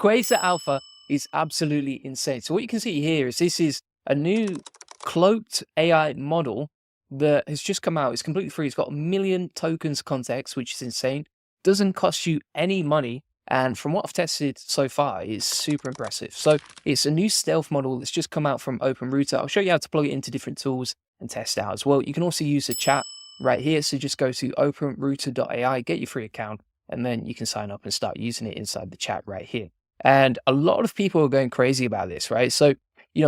Quasar Alpha is absolutely insane. So what you can see here is this is a new cloaked AI model that has just come out. It's completely free. It's got 1 million tokens context, which is insane. Doesn't cost you any money. And from what I've tested so far, it's super impressive. So it's a new stealth model that's just come out from OpenRouter. I'll show you how to plug it into different tools and test it out as well. You can also use the chat right here. So just go to openrouter.ai, get your free account, and then you can sign up and start using it inside the chat right here. And a lot of people are going crazy about this, right? So,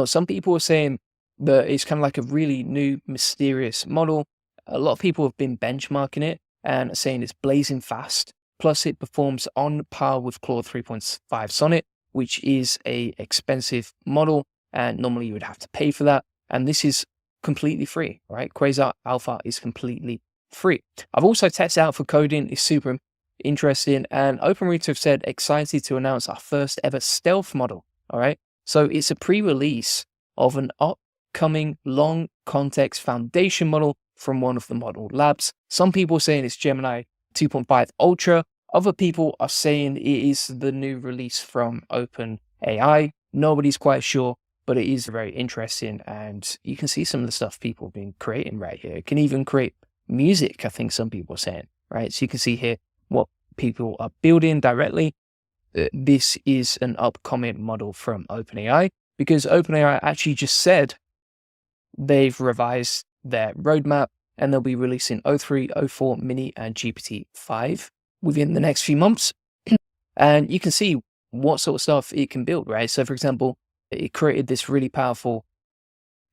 some people are saying that it's kind of like a really new, mysterious model. A lot of people have been benchmarking it and saying it's blazing fast. Plus, it performs on par with Claude 3.5 Sonnet, which is a expensive model, and normally you would have to pay for that. And this is completely free, right? Quasar Alpha is completely free. I've also tested out for coding. It's super interesting. And OpenRouter have said, excited to announce our first ever stealth model. All right. So it's a pre-release of an upcoming long context foundation model from one of the model labs. Some people are saying it's Gemini 2.5 Ultra. Other people are saying it is the new release from OpenAI. Nobody's quite sure, but it is very interesting. And you can see some of the stuff people have been creating right here. It can even create music, I think some people are saying, right? So you can see here what people are building directly. This is an upcoming model from OpenAI because OpenAI actually just said they've revised their roadmap and they'll be releasing O3, O4 Mini and GPT-5 within the next few months. And you can see what sort of stuff it can build, right? So for example, it created this really powerful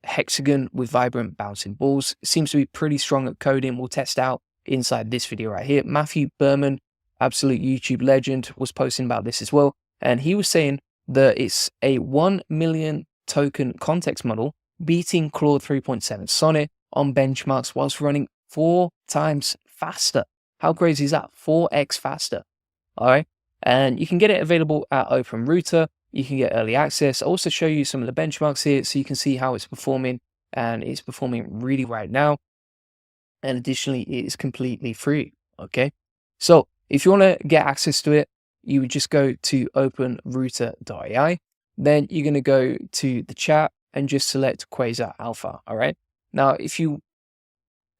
hexagon with vibrant bouncing balls. It seems to be pretty strong at coding. We'll test out inside this video right here. Matthew Berman, absolute YouTube legend, was posting about this as well. And he was saying that it's a 1 million token context model beating Claude 3.7 Sonnet on benchmarks whilst running 4 times faster. How crazy is that? 4x faster. All right. And you can get it available at OpenRouter. You can get early access. I'll also show you some of the benchmarks here so you can see how it's performing, and it's performing really right now. And additionally, it is completely free. Okay. So if you want to get access to it, you would just go to openrouter.ai. Then you're going to go to the chat and just select Quasar Alpha. All right. Now, if you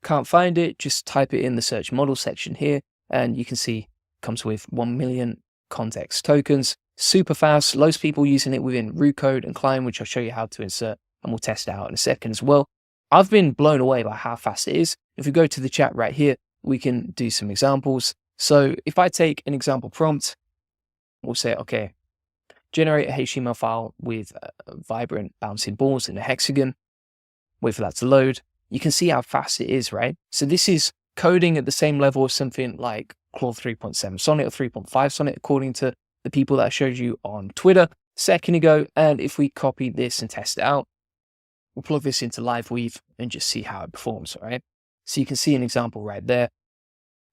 can't find it, just type it in the search model section here, and you can see it comes with 1 million context tokens. Super fast. Loads of people using it within root code and Climb, which I'll show you how to insert, and we'll test it out in a second as well. I've been blown away by how fast it is. If we go to the chat right here, we can do some examples. So if I take an example prompt, we'll say, okay, generate a HTML file with vibrant bouncing balls in a hexagon. Wait for that to load. You can see how fast it is, right? So this is coding at the same level as something like Claude 3.7 Sonnet or 3.5 Sonnet, according to the people that I showed you on Twitter a second ago. And if we copy this and test it out, we'll plug this into LiveWeave and just see how it performs, all right? So you can see an example right there,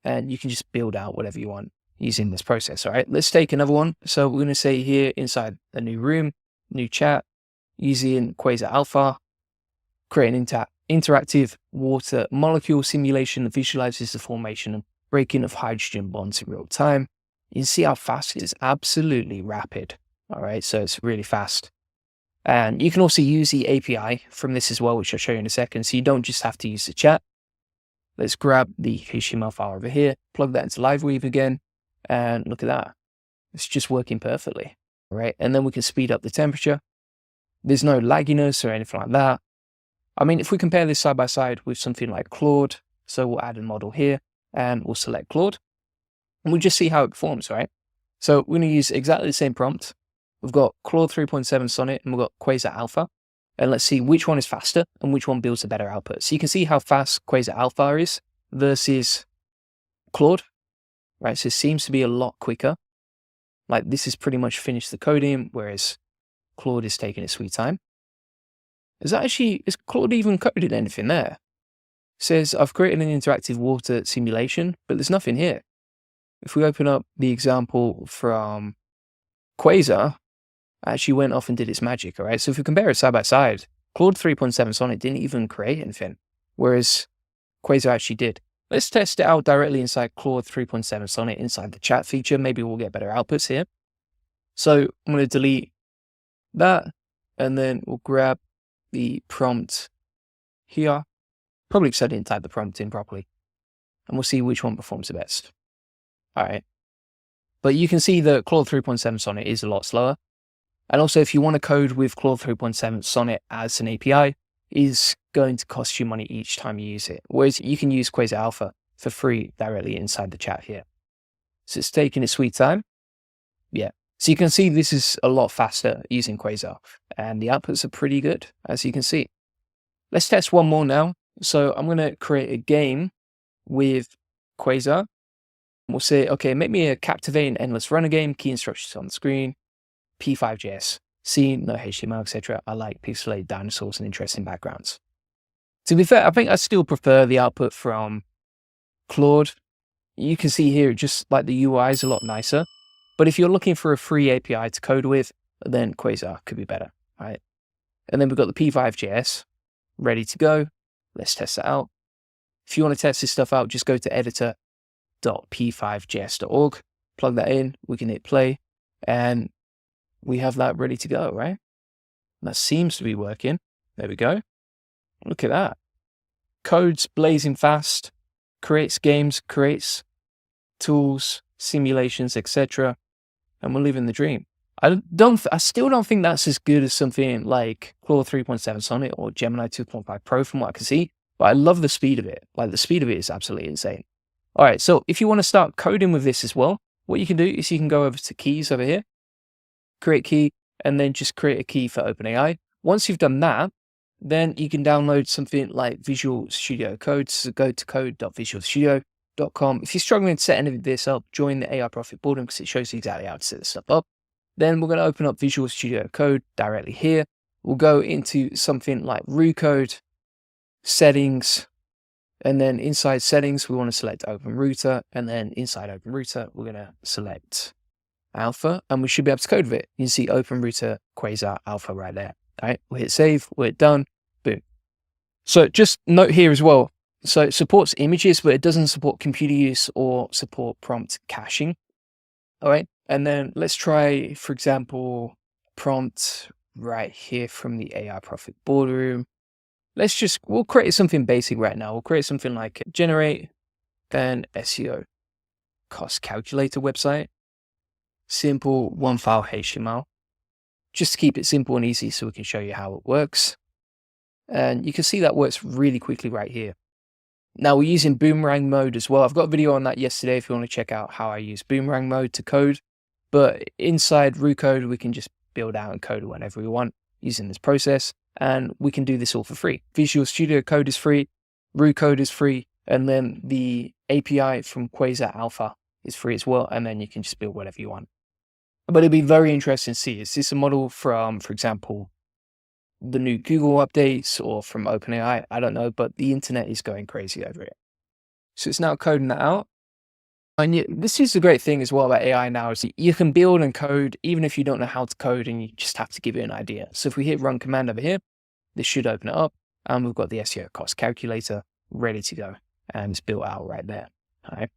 and you can just build out whatever you want using this process, all right? Let's take another one. So we're going to say here inside a new room, new chat, using Quasar Alpha, create an interactive water molecule simulation that visualizes the formation and breaking of hydrogen bonds in real time. You can see how fast it is, absolutely rapid, all right? So it's really fast. And you can also use the API from this as well, which I'll show you in a second. So you don't just have to use the chat. Let's grab the HTML file over here, plug that into LiveWeave again, and look at that. It's just working perfectly, all right? And then we can speed up the temperature. There's no lagginess or anything like that. I mean, if we compare this side by side with something like Claude, so we'll add a model here and we'll select Claude, and we'll just see how it performs, right? So we're going to use exactly the same prompt. We've got Claude 3.7 Sonnet and we've got Quasar Alpha. And let's see which one is faster and which one builds a better output. So you can see how fast Quasar Alpha is versus Claude, right? So it seems to be a lot quicker. Like this is pretty much finished the coding, whereas Claude is taking its sweet time. Is Claude even coded anything there? It says, I've created an interactive water simulation, but there's nothing here. If we open up the example from Quasar, actually went off and did its magic, all right? So if we compare it side by side, Claude 3.7 Sonnet didn't even create anything, whereas Quasar actually did. Let's test it out directly inside Claude 3.7 Sonnet inside the chat feature. Maybe we'll get better outputs here. So I'm going to delete that, and then we'll grab the prompt here, probably because I didn't type the prompt in properly, and we'll see which one performs the best. All right. But you can see that Claude 3.7 Sonnet is a lot slower. And also, if you want to code with Claude 3.7 Sonnet as an API, is going to cost you money each time you use it. Whereas you can use Quasar Alpha for free directly inside the chat here. So it's taking its sweet time. Yeah. So you can see this is a lot faster using Quasar, and the outputs are pretty good, as you can see. Let's test one more now. So I'm going to create a game with Quasar. We'll say, okay, make me a captivating endless runner game, key instructions on the screen, P5.js, scene, no HTML, etc. I like pixelated dinosaurs and interesting backgrounds. To be fair, I think I still prefer the output from Claude. You can see here, just like the UI is a lot nicer. But if you're looking for a free API to code with, then Quasar could be better, right? And then we've got the P5.js ready to go. Let's test that out. If you want to test this stuff out, just go to editor.p5js.org, plug that in, we can hit play, and we have that ready to go, right? That seems to be working. There we go. Look at that. Code's blazing fast, creates games, creates tools, simulations, etc. And we're living the dream. I still don't think that's as good as something like Claude 3.7 Sonnet or Gemini 2.5 Pro from what I can see, but I love the speed of it. Like, the speed of it is absolutely insane. All right, so if you want to start coding with this as well, what you can do is you can go over to keys over here, create key, and then just create a key for OpenAI. Once you've done that, then you can download something like Visual Studio Code. So go to code.visualstudio.com. If you're struggling to set any of this up, join the AI Profit Boardroom because it shows you exactly how to set this stuff up. Then we're going to open up Visual Studio Code directly here. We'll go into something like Root Code, settings, and then inside settings, we want to select Open Router, and then inside Open Router, we're going to select Alpha, and we should be able to code with it. You can see Open Router Quasar Alpha right there. All right, we'll hit save, we're done, boom. So just note here as well, so it supports images, but it doesn't support computer use or support prompt caching. All right, and then let's try, for example, prompt right here from the AI Profit Boardroom. We'll create something basic right now. We'll create something like generate an SEO cost calculator website. Simple one file HTML. Just to keep it simple and easy so we can show you how it works. And you can see that works really quickly right here. Now we're using boomerang mode as well. I've got a video on that yesterday if you want to check out how I use boomerang mode to code. But inside Root Code, we can just build out and code whenever we want using this process. And we can do this all for free. Visual Studio Code is free, Root Code is free, and then the API from Quasar Alpha is free as well. And then you can just build whatever you want. But it'd be very interesting to see, is this a model from, for example, the new Google updates or from OpenAI? I don't know, but the internet is going crazy over it. So it's now coding that out. And this is the great thing as well about AI now, is you can build and code even if you don't know how to code and you just have to give it an idea. So if we hit run command over here, this should open it up and we've got the SEO cost calculator ready to go and it's built out right there. All right.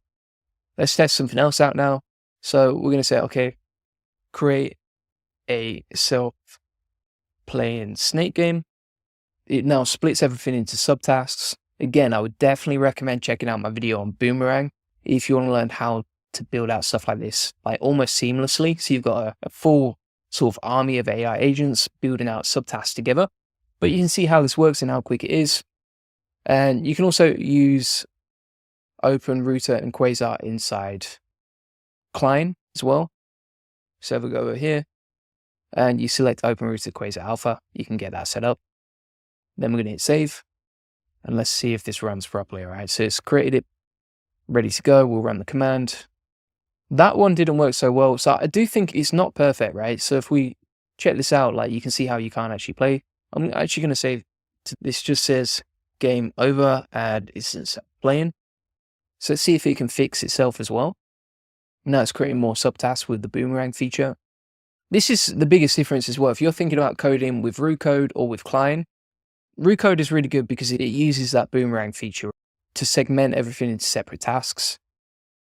Let's test something else out now. So we're going to say, okay, create a self-playing snake game. It now splits everything into subtasks. Again, I would definitely recommend checking out my video on Boomerang if you want to learn how to build out stuff like this, like almost seamlessly. So you've got a full sort of army of AI agents building out subtasks together. But you can see how this works and how quick it is. And you can also use Open Router and Quasar inside Klein as well. So if we go over here and you select Open Router Quasar Alpha, you can get that set up. Then we're going to hit save. And let's see if this runs properly. All right, so it's created it, ready to go. We'll run the command. That one didn't work so well. So I do think it's not perfect, right? So if we check this out, like you can see how you can't actually play. I'm actually going to say this just says game over and it's playing. So let's see if it can fix itself as well. Now it's creating more subtasks with the boomerang feature. This is the biggest difference as well. If you're thinking about coding with Root Code or with Klein, Root Code is really good because it uses that boomerang feature to segment everything into separate tasks.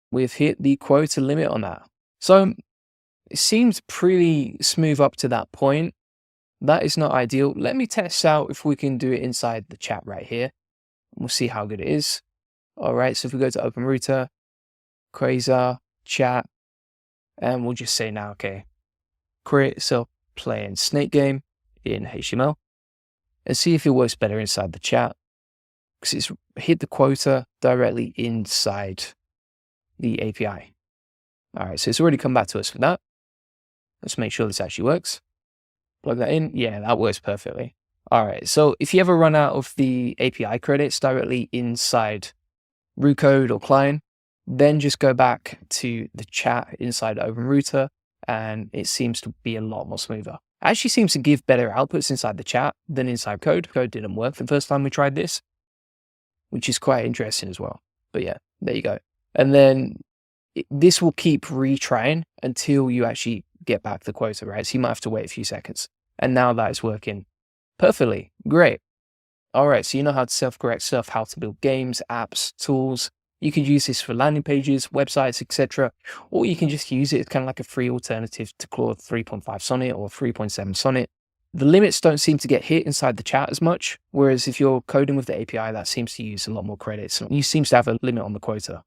We've hit the quota limit on that. So It seems pretty smooth up to that point. That is not ideal. Let me test out if we can do it inside the chat right here. We'll see how good it is. All right, so if we go to Open Router, Quasar, chat, and we'll just say now, okay, create yourself playing Snake game in HTML and see if it works better inside the chat, because it's hit the quota directly inside the API. All right, so it's already come back to us for that. Let's make sure this actually works. Plug that in. Yeah, that works perfectly. All right, so if you ever run out of the API credits directly inside root code or client, then just go back to the chat inside Open Router, and it seems to be a lot more smoother. It actually seems to give better outputs inside the chat than inside code. Code didn't work the first time we tried this, which is quite interesting as well. But yeah, there you go. And then this will keep retrying until you actually get back the quota, right? So you might have to wait a few seconds. And now that is working perfectly. Great. All right, so you know how to self-correct stuff, how to build games, apps, tools. You could use this for landing pages, websites, etc. Or you can just use it as kind of like a free alternative to Claude 3.5 Sonnet or 3.7 Sonnet. The limits don't seem to get hit inside the chat as much, whereas if you're coding with the API, that seems to use a lot more credits. You seems to have a limit on the quota.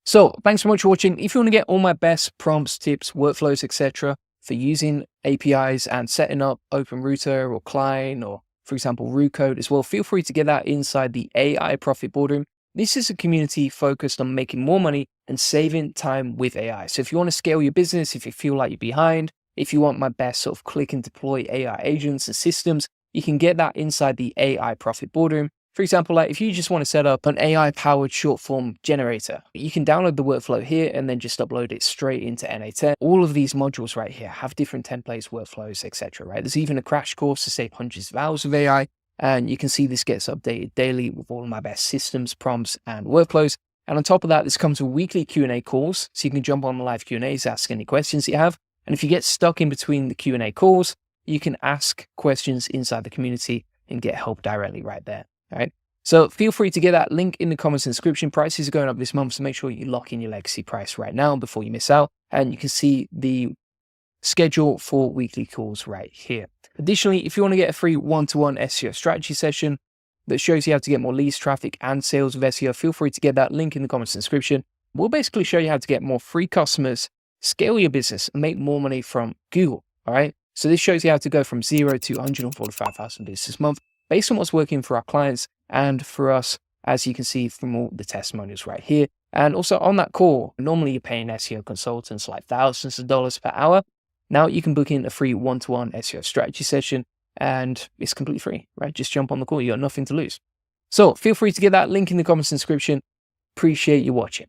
So thanks so much for watching. If you want to get all my best prompts, tips, workflows, etc. for using APIs and setting up Open Router or Client or, for example, root code as well, feel free to get that inside the AI Profit Boardroom. This is a community focused on making more money and saving time with AI. So if you want to scale your business, if you feel like you're behind, if you want my best sort of click and deploy AI agents and systems, you can get that inside the AI Profit Boardroom. For example, like if you just want to set up an AI-powered short-form generator, you can download the workflow here and then just upload it straight into NA10. All of these modules right here have different templates, workflows, etc. Right? There's even a crash course to save hundreds of hours of AI, and you can see this gets updated daily with all of my best systems, prompts, and workflows. And on top of that, this comes with weekly Q&A calls, so you can jump on the live Q&As, ask any questions you have. And if you get stuck in between the Q&A calls, you can ask questions inside the community and get help directly right there. All right. So feel free to get that link in the comments and description. Prices are going up this month, so make sure you lock in your legacy price right now before you miss out. And you can see the schedule for weekly calls right here. Additionally, if you want to get a free one-to-one SEO strategy session that shows you how to get more leads, traffic, and sales with SEO, feel free to get that link in the comments and description. We'll basically show you how to get more free customers, scale your business, and make more money from Google. All right. So this shows you how to go from 0 to 145,000 visitors this month based on what's working for our clients and for us, as you can see from all the testimonials right here. And also on that call, normally you're paying SEO consultants like thousands of dollars per hour. Now you can book in a free one-to-one SEO strategy session and it's completely free, right? Just jump on the call. You got nothing to lose. So feel free to get that link in the comments and description. Appreciate you watching.